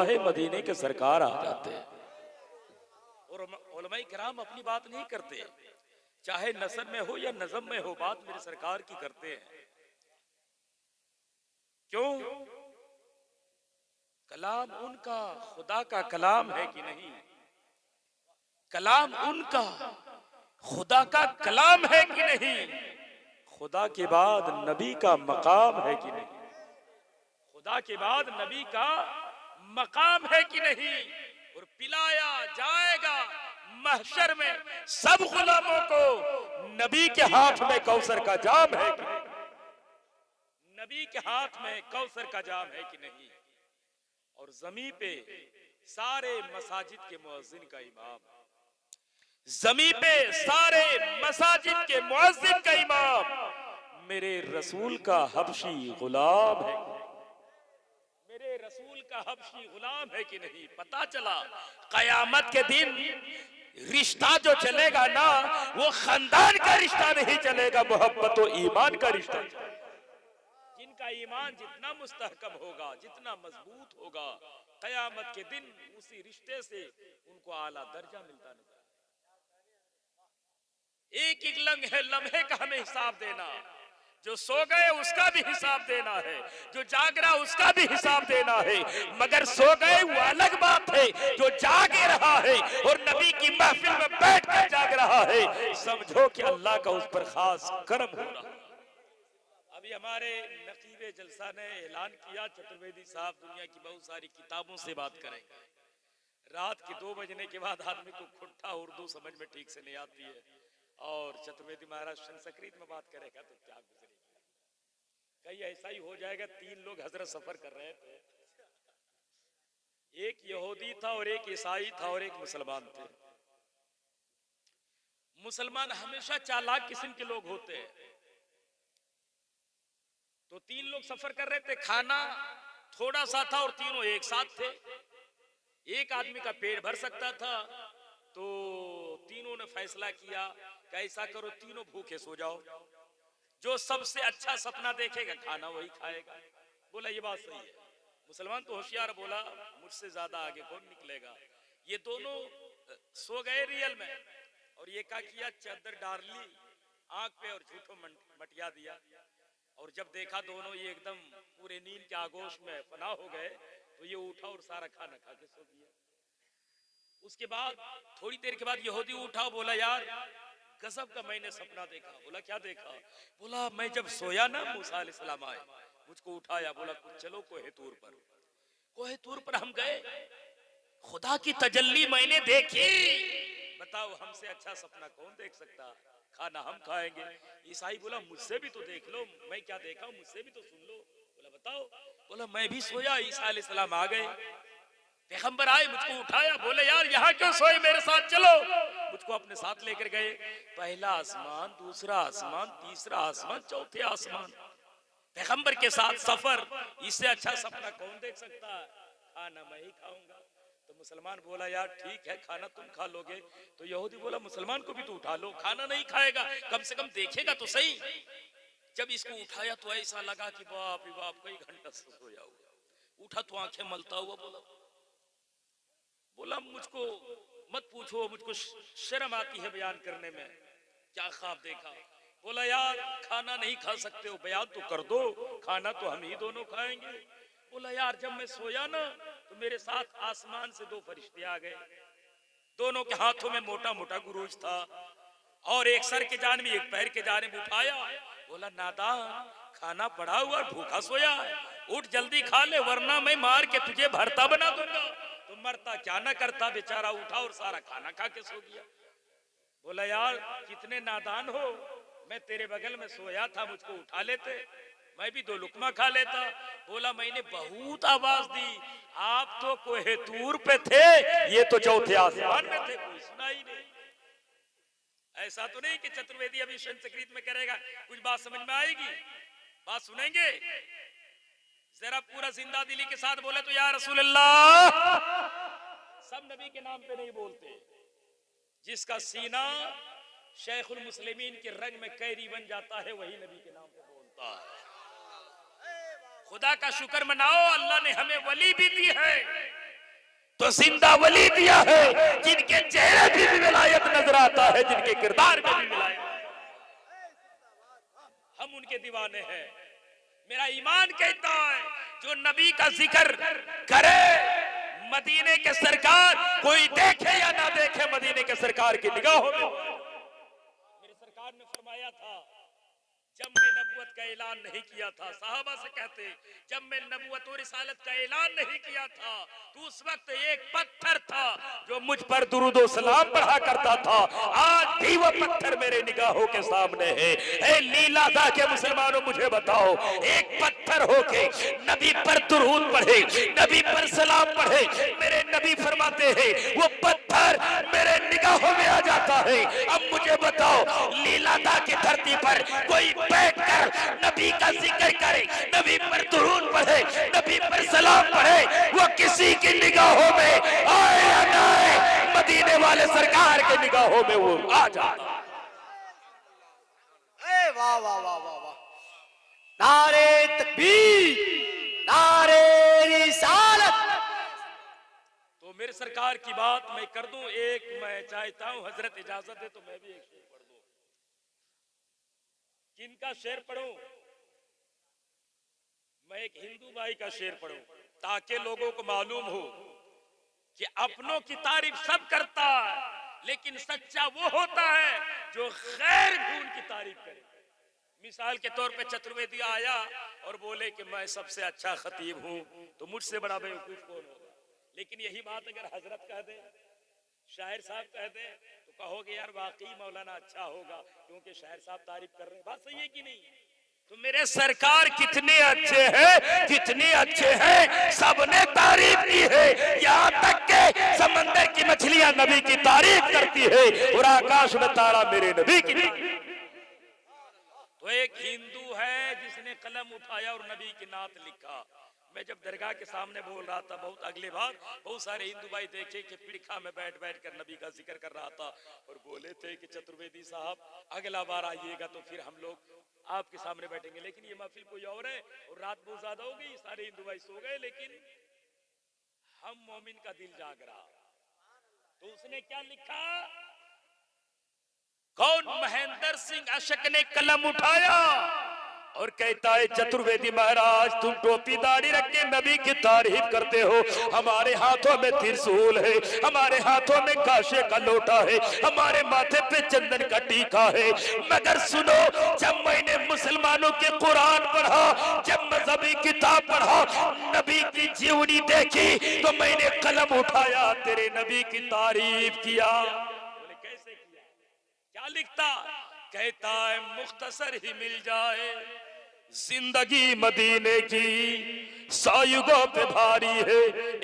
है मदीने के सरकार आ जाते हैं। और उलमाए किराम अपनी बात नहीं करते, चाहे नसर में हो या नज़म में हो, बात मेरे सरकार की करते हैं। क्यों? कलाम उनका खुदा का कलाम है कि नहीं? कलाम उनका खुदा का कलाम है कि नहीं? खुदा के बाद नबी का मकाम है कि नहीं? खुदा के बाद नबी का मकाम है कि नहीं? और पिलाया जाएगा महशर में सब गुलामों को नबी के हाथ में कौसर का जाम है कि नहीं? नबी के हाथ में कौसर का जाम है कि नहीं? और जमी पे सारे मसाजिद के मुअज्जिन का इमाम, जमी पे सारे मसाजिद के मुअज्जिन का इमाम मेरे रसूल का हबशी गुलाम है। मेरे रसूल का हबशी गुलाम है कि नहीं? पता चला कयामत के दिन रिश्ता जो चलेगा ना, वो खानदान का रिश्ता नहीं चलेगा, मोहब्बत और ईमान का रिश्ता। जिनका ईमान जितना मुस्तहकम होगा, जितना मजबूत होगा, कयामत के दिन उसी रिश्ते से उनको आला दर्जा मिलता नजर। एक एक लम्हे का हमें हिसाब देना, जो सो गए उसका भी हिसाब देना है, जो जाग रहा उसका भी हिसाब देना है। मगर सो गए वो अलग बात है, जो जागे रहा है और नबी की महफिल में बैठ कर जाग रहा है, समझो कि अल्लाह का उस पर खास करम हो रहा। अभी हमारे नकीबे जलसा ने ऐलान किया, चतुर्वेदी साहब दुनिया की बहुत सारी किताबों से बात करेंगे। रात के 2 बजने के बाद आदमी को खुट्टा उर्दू समझ में ठीक से नहीं आती है, और चतुर्वेदी महाराज संस्कृत में बात करेगा तो क्या गुजरेगी। कहीं ऐसा ही हो जाएगा, 3 लोग हजरत सफर कर रहे थे, एक यहूदी था और एक ईसाई था और एक मुसलमान थे। मुसलमान हमेशा चालाक किस्म के लोग होते हैं। तो 3 लोग सफर कर रहे थे, खाना थोड़ा सा था और तीनों एक साथ थे। एक आदमी का पेट भर सकता था, तो तीनों ने फैसला किया कि ऐसा करो, तीनों भूखे सो जाओ, जो सबसे अच्छा सपना देखेगा खाना वही खाएगा। बोला ये बात सही है। मुसलमान तो होशियार, बोला मुझसे ज्यादा आगे कौन निकलेगा। ये दोनों सो गए रियल में, और ये क्या किया, चादर डाल ली आंख पे और झूठों मटिया दिया। और जब देखा दोनों ये एकदम पूरे नींद के आगोश में फना हो गए, तो ये उठा और सारा खाना खा के सो गया। उसके बाद थोड़ी देर के बाद यहूदी उठा, बोला यार गजब का मैंने सपना देखा। बोला क्या देखा? बोला मैं जब सोया ना, मूसा अलैहिस्सलाम आए, मुझको उठाया, बोला कुछ चलो कोहेतूर पर। कोहेतूर पर हम गए, खुदा की तजल्ली मैंने देखी। बताओ हमसे अच्छा सपना कौन देख सकता? खाना हम खाएंगे। ईसाई बोला मुझसे भी तो देख लो, मैं क्या देखा मुझसे भी तो सुन लो। बोला बताओ। बोला मैं भी सोया, ईसा अलैहिस्सलाम आ गए, पैगंबर आए, मुझको उठाया, बोले यार यहाँ क्यों सोए, मेरे साथ चलो। मुझको अपने साथ लेकर गए, पहला आसमान, दूसरा आसमान, तीसरा आसमान, चौथे आसमान, पैगंबर के साथ सफर। इससे अच्छा सपना कौन देख सकता है? खाना मैं ही खाऊंगा। तो मुसलमान बोला यार ठीक है, खाना तुम खा लोगे। तो यहूदी बोला मुसलमान को भी तो उठा लो, खाना नहीं खाएगा कम से कम देखेगा तो सही। जब इसको उठाया तो ऐसा लगा कि बाप रे बाप, कई घंटा से सोया हुआ। उठा तो आंखें मलता हुआ बोला मुझको मत पूछो, मुझको शर्म आती है बयान करने में, क्या ख्वाब देखा। बोला यार खाना नहीं खा सकते हो, बयान तो कर दो, खाना तो हम ही दोनों खाएंगे। बोला यार जब मैं सोया ना, तो मेरे साथ आसमान से 2 फरिश्ते आ गए, दोनों के हाथों में मोटा मोटा गुरूज था, और एक सर के जानिब एक पैर के जानिब उठाया। बोला नादान, खाना पड़ा हुआ भूखा सोया है, उठ जल्दी खा ले, वरना मैं मार के तुझे भरता बना दूंगा। तो मरता क्या ना करता, बेचारा उठा और सारा खाना खा के सो गया। बोला यार कितने नादान हो, मैं तेरे बगल में सोया था, मुझको उठा लेते, मैं भी 2 लुकमा खा लेता। बोला मैंने बहुत आवाज दी, आप तो कोहेतूर पे थे, ये तो चौथे आसमान में थे, कोई सुना ही नहीं। ऐसा तो नहीं कि चतुर्वेदी अभी संस्कृत में करेगा, कुछ बात समझ में आएगी, बात सुनेंगे। जरा पूरा जिंदा दिली के साथ बोले तो या रसूल अल्लाह। सब नबी के नाम पे नहीं बोलते, जिसका सीना शेखुल मुस्लिमीन के रंग में कैरी बन जाता है वही नबी के नाम पे बोलता है। खुदा का शुक्र मनाओ, अल्लाह ने हमें वली भी दी है, तो जिंदा वली दिया है जिनके चेहरे पे भी विलायत नजर आता है, जिनके किरदार में भी विलायत। हम उनके दीवाने हैं। मेरा ईमान कहता है जो नबी का जिक्र करे, मदीने के सरकार कोई देखे या ना देखे, मदीने के सरकार की निगाहों में। मेरे सरकार ने फरमाया था जब मैं नबूवत का ऐलान नहीं किया था, साहबा से कहते जब मैं नबूवत और रिसालत का ऐलान नहीं किया था तो उस वक्त एक पत्थर था जो मुझ पर दुरूद और सलाम पढ़ा करता था, आज भी वो पत्थर मेरे निगाहों के सामने है। ए लीलादा के मुसलमानों मुझे बताओ, एक पत्थर होके नबी पर दुरूद पढ़े, नबी पर सलाम पढ़े, मेरे नबी फरमाते हैं वो पत्थर मेरे निगाहों में आ जाता है। अब मुझे बताओ लीलादा की धरती पर कोई बैठकर नबी का जिक्र करे, नबी पर दुरूद पढ़े, नबी पर सलाम पढ़े, वो किसी की निगाहों में आए या ना आए, मदीने वाले सरकार के निगाहों में वो आ जाता। वाह वाह वाह वाह वाह, नारे तकबीर, नारे रिसालत। तो मेरे सरकार की बात मैं कर दूं, एक मैं चाहता हूं हजरत इजाजत है तो मैं भी एक शेर पढ़ दूं। किनका शेर पढ़ूं? मैं एक हिंदू भाई का शेर पढ़ूं ताकि लोगों को मालूम हो कि अपनों की तारीफ सब करता है लेकिन सच्चा वो होता है जो गैर भी उनकी तारीफ करे। मिसाल के तौर पे चतुर्वेदी आया और बोले कि मैं सबसे अच्छा खतीब हूं, तो मुझसे बड़ा बेवकूफ कौन होगा। लेकिन यही बात अगर हजरत कह दे, शायर साहब कह दे, तो कहोगे यार वाकई मौलाना अच्छा होगा क्योंकि शायर साहब तारीफ कर रहे हैं। बात सही है कि नहीं? तो मेरे सरकार कितने अच्छे हैं, कितने अच्छे हैं, सबने तारीफ की है। यहाँ तक के समंदर की मछलियां नबी की तारीफ करती है और आकाश में तारा मेरे नबी की। तो एक हिंदू है जिसने कलम उठाया और नबी की नात लिखा। मैं जब दरगाह के सामने बोल रहा था बहुत अगले बार, बहुत सारे हिंदू भाई देखे कि पिड़खा में बैठ बैठ कर नबी का जिक्र कर रहा था और बोले थे कि चतुर्वेदी साहब अगला बार आइएगा तो फिर हम लोग आपके सामने बैठेंगे। लेकिन ये महफिल कोई और है और रात बहुत ज्यादा हो गई, सारे हिंदू भाई सो गए, लेकिन हम मोमिन का दिल जाग रहा। तो उसने क्या लिखा? कौन? महेंद्र सिंह अशक ने कलम उठाया और कहता है चतुर्वेदी महाराज तुम टोपी दाढ़ी रख के नबी की तारीफ करते हो, हमारे हाथों में त्रिशूल है, हमारे हाथों में काशे का लोटा है, हमारे माथे पे चंदन का टीका है, मगर सुनो जब मैंने मुसलमानों के कुरान पढ़ा, जब मजहबी किताब पढ़ा, नबी की जीवनी देखी तो मैंने कलम उठाया तेरे नबी की तारीफ किया। कैसे किया? क्या लिखता? कहता है मुख्तसर ही मिल जाए जिंदगी मदीने की, 100 युगों पे भारी है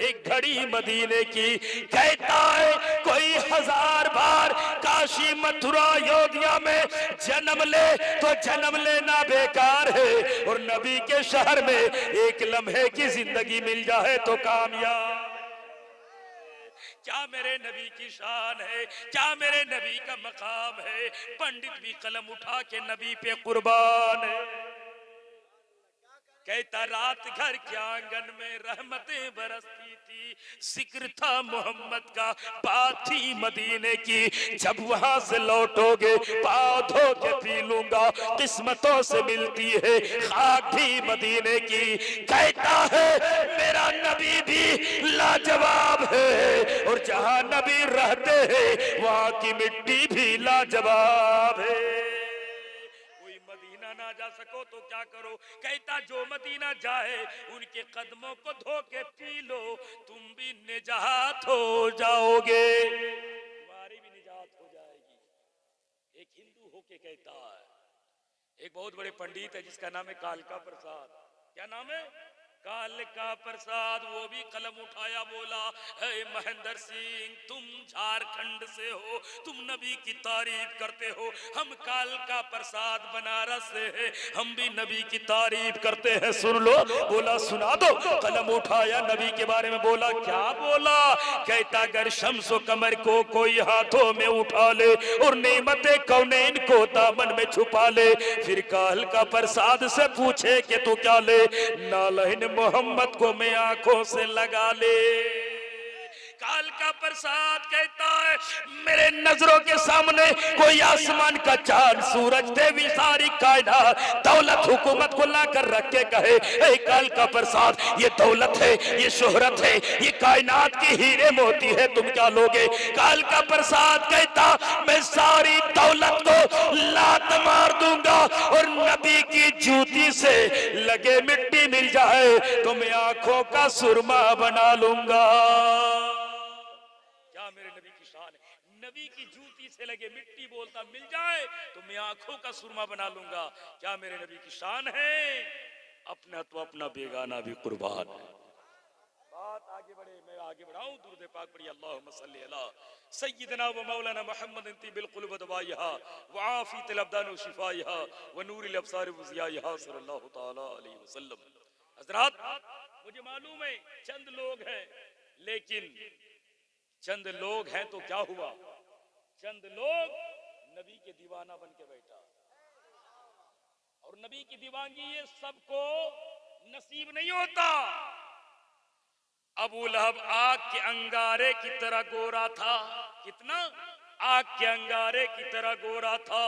एक घड़ी मदीने की। कहता है कोई 1000 बार काशी मथुरा अयोध्या में जन्म ले तो जन्म लेना बेकार है, और नबी के शहर में एक लम्हे की जिंदगी मिल जाए तो कामयाब। क्या मेरे नबी की शान है, क्या मेरे नबी का मकाम है। पंडित भी कलम उठा के नबी पे कुर्बान है। कहता रात घर के आंगन में रहमतें बरसती थी, जिक्र था मोहम्मद का, बात थी मदीने की। जब वहां से लौटोगे पाँव धो के पी लूंगा, किस्मतों से मिलती है खाक भी मदीने की। कहता है मेरा नबी भी लाजवाब है और जहां नबी रहते हैं वहां की मिट्टी भी लाजवाब है। ना जा सको तो क्या करो? कहता जो मदीना जाए उनके कदमों को धो के पी लो, तुम भी निजात हो जाओगे, तुम्हारी भी निजात हो जाएगी। एक हिंदू होके कहता है। एक बहुत बड़े पंडित है जिसका नाम है कालका प्रसाद। क्या नाम है? कालका प्रसाद। वो भी कलम उठाया, बोला हे महेंद्र सिंह तुम झारखंड से हो, तुम नबी की तारीफ करते हो, हम कालका प्रसाद बनारस से हैं, हम भी नबी की तारीफ करते हैं, सुन लो। बोला सुना दो। कलम उठाया, नबी के बारे में बोला। क्या बोला? कहता अगर शम्सो कमर को कोई हाथों में उठा ले और नेमते कौनैन को दामन में छुपा ले, फिर कालका प्रसाद से पूछे कि तू क्या ले, नालहिन मोहम्मद को मैं आंखों से लगा ले। काल का प्रसाद कहता है मेरे नजरों के सामने कोई आसमान का चांद सूरज देवी सारी कायनात दौलत हुकूमत को लाकर रख के कहे ए काल का प्रसाद ये दौलत है, ये शोहरत है, ये कायनात की हीरे मोती है, तुम क्या लोगे? काल का प्रसाद कहता मैं सारी दौलत को लात मार दूंगा और नबी की जूती से लगे मिट्टी मिल जाए तो मैं आंखों का सुरमा बना लूंगा। क्या मेरे नबी की शान है? नबी की जूती से लगे मिट्टी बोलता मिल जाए तो मैं आंखों का सुरमा बना लूंगा। क्या मेरे नबी की शान है? अपना तो अपना बेगाना भी कुर्बान है। बात आगे बढ़े, मैं आगे बढ़ाऊं, दुरूद पाक पढ़िए अल्लाहुम्मा सल्ली अला सय्यिदना व मौलाना मुहम्मद तिबिल कुलूब दवाइहा व आफियतिल अबदान व शिफाइहा व नूरिल अबसार व ज़ियाइहा सल्लल्लाहु तआला अलैहि वसल्लम। हजरात, मुझे मालूम है चंद लोग हैं, लेकिन चंद लोग हैं तो क्या हुआ? चंद लोग नबी के दीवाना बन के बैठा, और नबी की दीवानगी ये सबको नसीब नहीं होता। अबू लहब आग के अंगारे की तरह गोरा था, कितना आग के अंगारे की तरह गोरा था,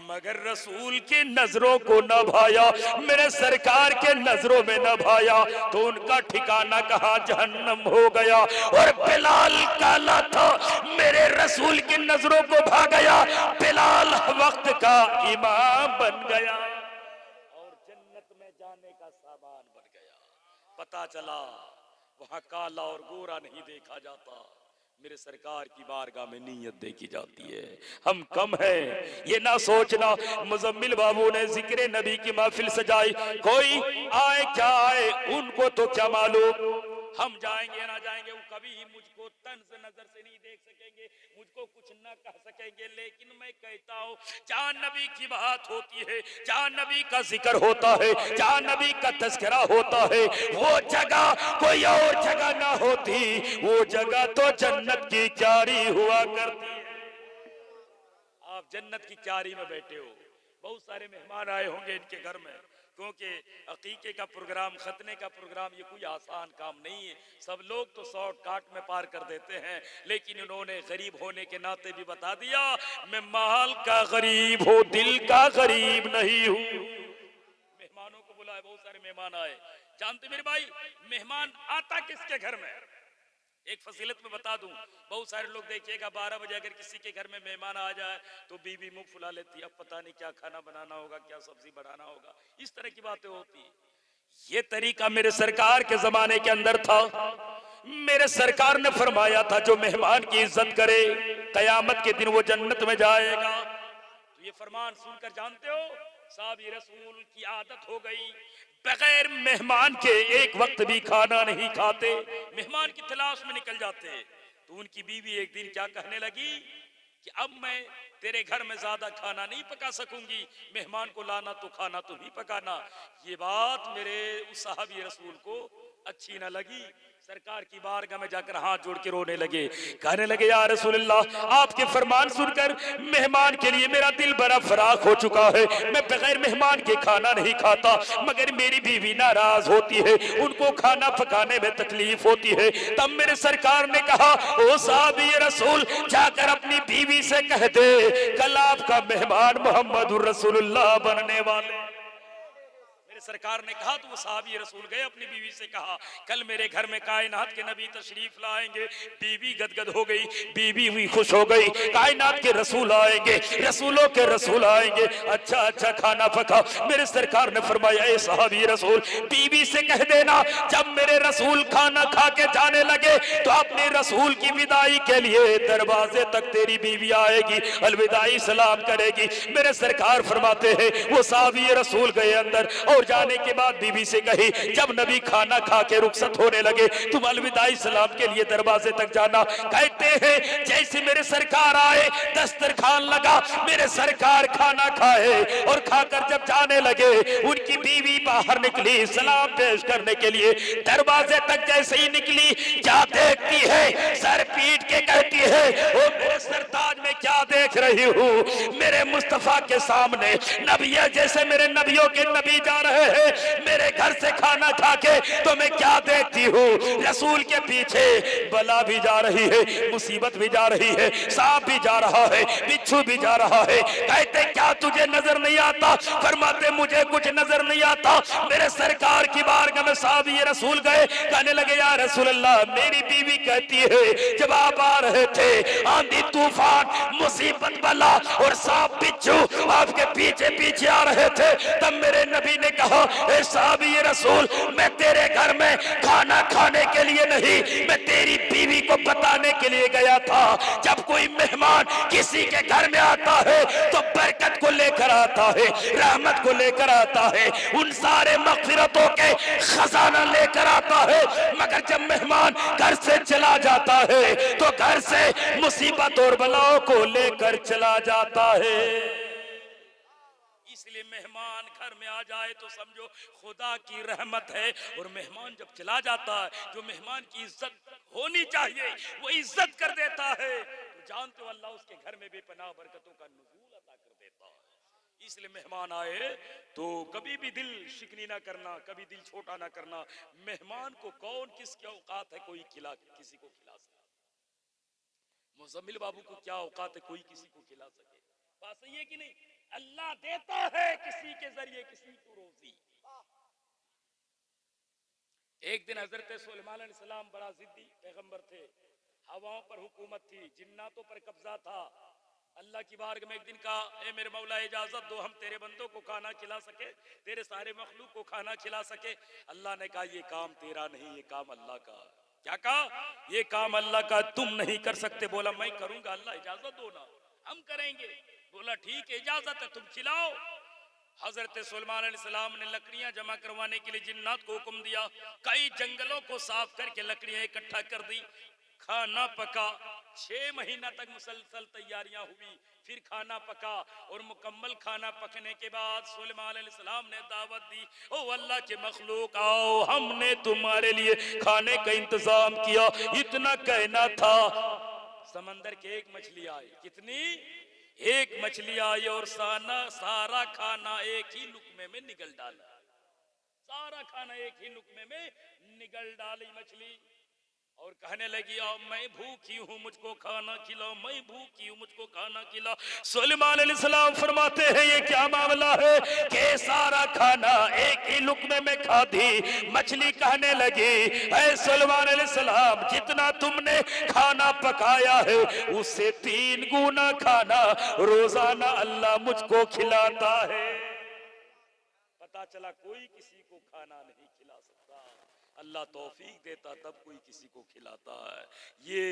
मगर रसूल की नजरों को न भाया, मेरे सरकार के नजरों में न भाया तो उनका ठिकाना कहां? जहन्नम हो गया। और बिलाल काला था, मेरे रसूल की नजरों को भा गया, बिलाल वक्त का इमाम बन गया और जन्नत में जाने का सामान बन गया। पता चला वहां काला और गोरा नहीं देखा जाता, मेरे सरकार की बारगाह में नीयत देखी जाती है। हम कम हैं ये ना सोचना। मुजम्मिल बाबू ने जिक्र नबी की महफिल सजाई, कोई आए क्या आए उनको तो क्या मालूम, हम जाएंगे ना जाएंगे, वो कभी ही मुझको तंज नजर से नहीं देख सकेंगे, मुझको कुछ न कह सकेंगे। लेकिन मैं कहता हूँ जहाँ नबी की बात होती है, जहाँ नबी का जिक्र होता है, जहाँ नबी का तज़किरा होता है, वो जगह कोई और जगह ना होती, वो जगह तो जन्नत की क्यारी हुआ करती है। आप जन्नत की क्यारी में बैठे हो, बहुत सारे मेहमान आए होंगे इनके घर में, क्योंकि अकीके का प्रोग्राम, खतने का प्रोग्राम ये कोई आसान काम नहीं है। सब लोग तो शॉर्टकट में पार कर देते हैं, लेकिन इन्होंने गरीब होने के नाते भी बता दिया मैं माल का गरीब हूँ, दिल का गरीब नहीं हूँ। मेहमानों को बुलाए, बहुत सारे मेहमान आए। जानते मेरे भाई मेहमान आता किसके घर में? एक फजीलत में बता दूं, बहुत सारे लोग देखिएगा 12 बजे अगर किसी के घर में मेहमान आ जाए तो बीवी मुंह फुला लेती है, अब पता नहीं क्या खाना बनाना होगा, क्या सब्जी बनाना होगा, इस तरह की बातें होती है। ये तरीका मेरे सरकार के जमाने के अंदर था। मेरे सरकार ने फरमाया था जो मेहमान की इज्जत करे कयामत के दिन वो जन्नत में जाएगा। तो ये फरमान सुनकर जानते हो साहब ये रसूल की आदत हो गई, बगैर मेहमान के एक वक्त भी खाना नहीं खाते, मेहमान की तलाश में निकल जाते। तो उनकी बीवी एक दिन क्या कहने लगी कि अब मैं तेरे घर में ज्यादा खाना नहीं पका सकूंगी, मेहमान को लाना तो खाना तुम ही पकाना। ये बात मेरे उस साहबी रसूल को अच्छी न लगी। सरकार की बारगाह में जाकर हाथ जोड़ के रोने लगे, कहने लगे या रसूलल्लाह आपके फरमान सुनकर मेहमान के लिए मेरा दिल बड़ा फराख हो चुका है, मैं बगैर मेहमान के खाना नहीं खाता, मगर मेरी बीवी नाराज होती है, उनको खाना पकाने में तकलीफ होती है। तब मेरे सरकार ने कहा ओ साहबी रसूल जाकर अपनी बीवी से कह दे कल आपका मेहमान मोहम्मदुर रसूलुल्लाह बनने वाले। सरकार ने कहा तो वो साहबी रसूल गए, अपनी बीवी से कहा कल मेरे घर में कायनात के नबी तशरीफ लाएंगे। बीवी गदगद हो गई, बीवी भी खुश हो गई, कायनात के रसूल आएंगे, रसूलों के रसूल आएंगे, अच्छा अच्छा खाना पका। मेरे सरकार ने फरमाया ए साहबी रसूल बीवी से कह देना जब मेरे रसूल खाना खा के जाने लगे तो अपने रसूल की विदाई के लिए दरवाजे तक तेरी बीवी आएगी, अलविदाई सलाम करेगी। मेरे सरकार फरमाते हैं वो साहबी रसूल गए अंदर और जाने के बाद बीवी से कही जब नबी खाना खा के रुखसत होने लगे तुम अलविदाई सलाम के लिए दरवाजे तक जाना। कहते हैं जैसे मेरे सरकार आए दस्तरखान लगा, मेरे सरकार खाना खाए और खाकर जब जाने लगे उनकी बीवी बाहर निकली सलाम पेश करने के लिए। दरवाजे तक जैसे ही निकली क्या देखती है, सर पीट के कहती है ओ मेरे सरताज में क्या देख देख रही हूँ मेरे मुस्तफा के सामने नबिया जैसे मेरे नबियों के नबी जा रहे हैं मेरे घर से खाना खा के, तो मैं क्या देखती हूँ रसूल के पीछे बला भी जा रही है, मुसीबत भी जा रही है, सांप भी जा रहा है, बिच्छू भी जा रहा है। कहते क्या तुझे नजर नहीं आता? फरमाते मुझे कुछ नजर नहीं आता। मेरे सरकार की बारगाह में साहब ये रसूल गए, कहने लगे या रसूल अल्लाह मेरी बीवी कहती है जब आप आ रहे थे आंधी तूफान मुसीबत बला और सांप बिच्छू आपके पीछे पीछे आ रहे थे, तब मेरे नबी ने कहा ए साहब ये रसूल मैं तेरे घर में खाना खाने के लिए नहीं, मैं तेरी बीवी को बताने के लिए गया था। जब कोई मेहमान किसी के घर में आता है तो बरकत को लेकर आता है, रहमत को लेकर आता है, उन सारे मगफिरतों के खजाना लेकर आता है। मगर जब मेहमान घर से चला जाता है तो घर से मुसीबत और बलाओं को लेकर चला जाता है। इसलिए मेहमान घर में आ जाए तो समझो खुदा की रहमत है, और मेहमान जब चला जाता है जो मेहमान की इज्जत होनी चाहिए वो इज्जत कर देता है, तो जानते हो अल्लाह उसके घर में बेपनाह बरकतों का नुज़ूल अता कर देता है। इसलिए मेहमान आए तो कभी भी दिल शिकनी ना करना, कभी दिल छोटा ना करना। मेहमान को कौन किसकी औकात है कोई खिला किसी को खिला सके? मुज़म्मिल बाबू को क्या औकात है कोई किसी को खिला सके? बात सही है कि नहीं? अल्लाह देता है किसी के जरिए किसी को रोजी। एक दिन हजरत सुलेमान अलैहिस्सलाम बड़ा जिद्दी पैगंबर थे, हवाओं पर हुकूमत थी, जिन्नातों पर कब्जा था। अल्लाह की बारगाह में एक दिन कहा ए मेरे मौला इजाजत दो हम तेरे बंदों को खाना खिला सके, तेरे सारे मखलूक को खाना खिला सके। अल्लाह ने कहा ये काम तेरा नहीं, ये काम अल्लाह का। क्या कहा? ये काम अल्लाह का, तुम नहीं कर सकते। बोला मैं करूंगा, अल्लाह इजाजत दो ना, हम करेंगे। बोला ठीक है इजाजत है, तुम खिलाओ। हजरत सुलेमान अलैहिस्सलाम ने लकड़ियां जमा करवाने के लिए जिन्नात को हुक्म दिया, कई जंगलों को साफ करके लकड़ियां इकट्ठा कर दी, खाना पका। 6 महीना तक मुसलसल तैयारियां हुई, फिर खाना पका, और मुकम्मल खाना पकने के बाद सुलेमान अलैहिस्सलाम ने दावत दी, ओ अल्लाह के मखलूक आओ, हमने तुम्हारे लिए खाने का इंतजाम किया। इतना कहना था समंदर के एक मछली आई। कितनी? एक मछली आई और सारा खाना एक ही लुकमे में निगल डाला। सारा खाना एक ही लुकमे में निगल डाली मछली, और कहने लगी मैं भूखी हूँ मुझको खाना खिलाओ, मैं भूखी हूँ मुझको खाना खिलाओ। सुलेमान अलैहिस्सलाम फरमाते हैं ये क्या मामला है कि सारा खाना एक ही लुकमे में खा दी। मछली कहने लगी ऐ सुलेमान अलैहिस्सलाम जितना तुमने खाना पकाया है उससे 3 गुना खाना रोजाना अल्लाह मुझको खिलाता है। पता चला कोई किसी को खाना नहीं खिला सकता, अल्लाह तौफीक देता तब कोई किसी को खिलाता है। ये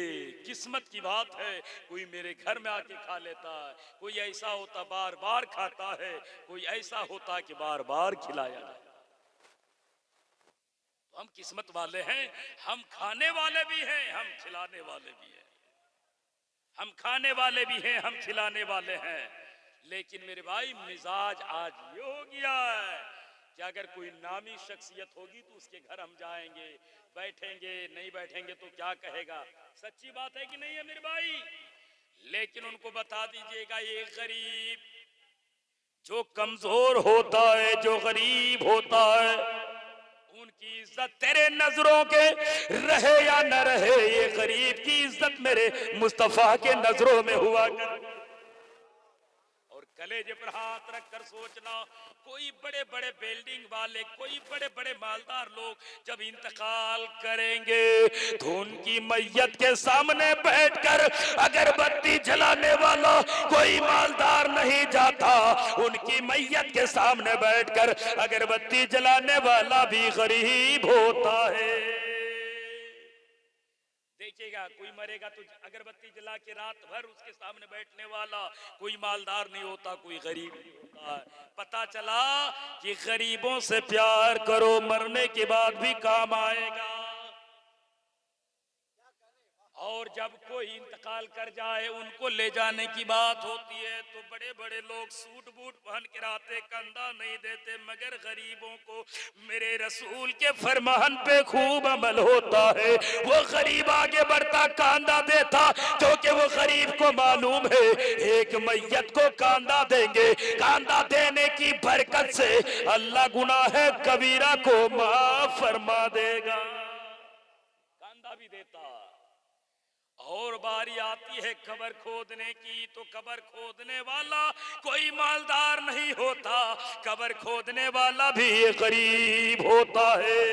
किस्मत की बात है, कोई मेरे घर में आके खा लेता है, कोई ऐसा होता बार बार खाता है, कोई ऐसा होता कि बार बार खिलाया जाए। हम किस्मत वाले हैं, हम खाने वाले भी हैं, हम खिलाने वाले भी हैं। हम खाने वाले भी हैं, हम खिलाने वाले हैं। लेकिन मेरे भाई मिजाज आज ये हो गया है कि अगर कोई नामी शख्सियत होगी तो उसके घर हम जाएंगे, बैठेंगे, नहीं बैठेंगे तो क्या कहेगा। सच्ची बात है कि नहीं है मेरे भाई? लेकिन उनको बता दीजिएगा ये गरीब जो कमजोर होता है, जो गरीब होता है, उनकी इज्जत तेरे नजरों के रहे या न रहे, ये गरीब की इज्जत मेरे मुस्तफा के नजरों में हुआ कर। और कलेजे पर हाथ रखकर सोचना, कोई बड़े बड़े बिल्डिंग वाले, कोई बड़े बड़े मालदार लोग जब इंतकाल करेंगे तो उनकी मैयत के सामने बैठकर अगरबत्ती जलाने वाला कोई मालदार नहीं जाता, उनकी मैयत के सामने बैठकर अगरबत्ती जलाने वाला भी गरीब होता है। देखिएगा कोई मरेगा तो अगरबत्ती जला के रात भर उसके सामने बैठने वाला कोई मालदार नहीं होता, कोई गरीब नहीं होता। पता चला कि गरीबों से प्यार करो, मरने के बाद भी काम आएगा। और जब कोई इंतकाल कर जाए उनको ले जाने की बात होती है तो बड़े बड़े लोग सूट बूट पहन के आते, कंधा नहीं देते, मगर गरीबों को मेरे रसूल के फरमान पे खूब अमल होता है। वो गरीब आगे बढ़ता, कांधा देता, क्योंकि वो गरीब को मालूम है एक मैयत को कांदा देंगे, कांदा देने की बरकत से अल्लाह गुनाह कबीरा को माफ फरमा देगा। कांदा भी देता। और बारी आती है कब्र खोदने की, तो कब्र खोदने वाला कोई मालदार नहीं होता, कब्र खोदने वाला भी गरीब होता है।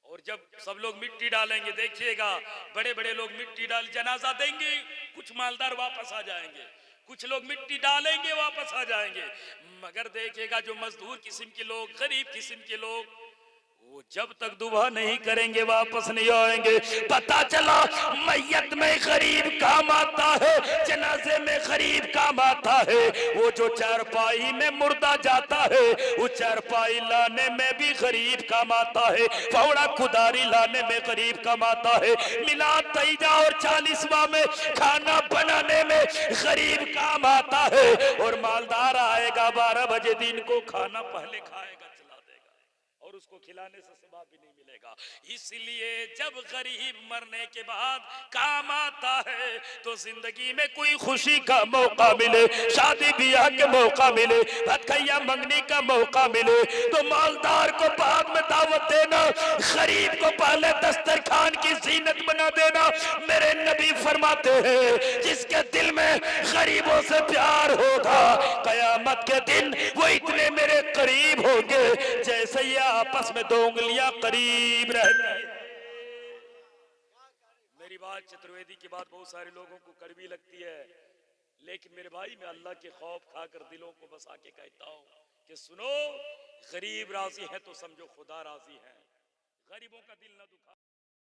और जब सब लोग मिट्टी डालेंगे, देखिएगा बड़े बड़े लोग मिट्टी डाल जनाजा देंगे, कुछ मालदार वापस आ जाएंगे, कुछ लोग मिट्टी डालेंगे वापस आ जाएंगे, मगर देखिएगा जो मजदूर किस्म के लोग, गरीब किस्म के लोग, वो जब तक दुआ नहीं करेंगे वापस नहीं आएंगे। पता चला मैयत में गरीब काम आता है, जनाजे में गरीब काम आता है। वो जो चारपाई में मुर्दा जाता है, वो चारपाई लाने में भी गरीब काम आता है, फावड़ा कुदारी लाने में गरीब काम आता है, मिलाद तैजा और 40वां में खाना बनाने में गरीब काम आता है। और मालदार आएगा 12 बजे दिन को खाना पहले खाएगा, और उसको खिलाने से सवाब भी नहीं मिलेगा। इसलिए जब गरीब मरने के बाद काम आता है, तो जिंदगी में कोई खुशी का मौका मिले, शादी ब्याह के मौका मिले, भतखैया मंगनी का मौका मिले, तो मालदार को बाद में दावत देना, गरीब को पहले दस्तरखान की जीनत बना देना। मेरे नबी फरमाते हैं जिसके दिल में गरीबों से प्यार होगा, कयामत के दिन वो इतने मेरे करीब होंगे जैसे ये आपस में 2 उंगलियां करीब रहती है। मेरी बात चतुर्वेदी की बात बहुत सारे लोगों को कड़वी लगती है, लेकिन मेरे भाई मैं अल्लाह के खौफ खाकर दिलों को बसा के कहता हूं कि सुनो, गरीब राजी है तो समझो खुदा राजी है। गरीबों का दिल ना दुखा।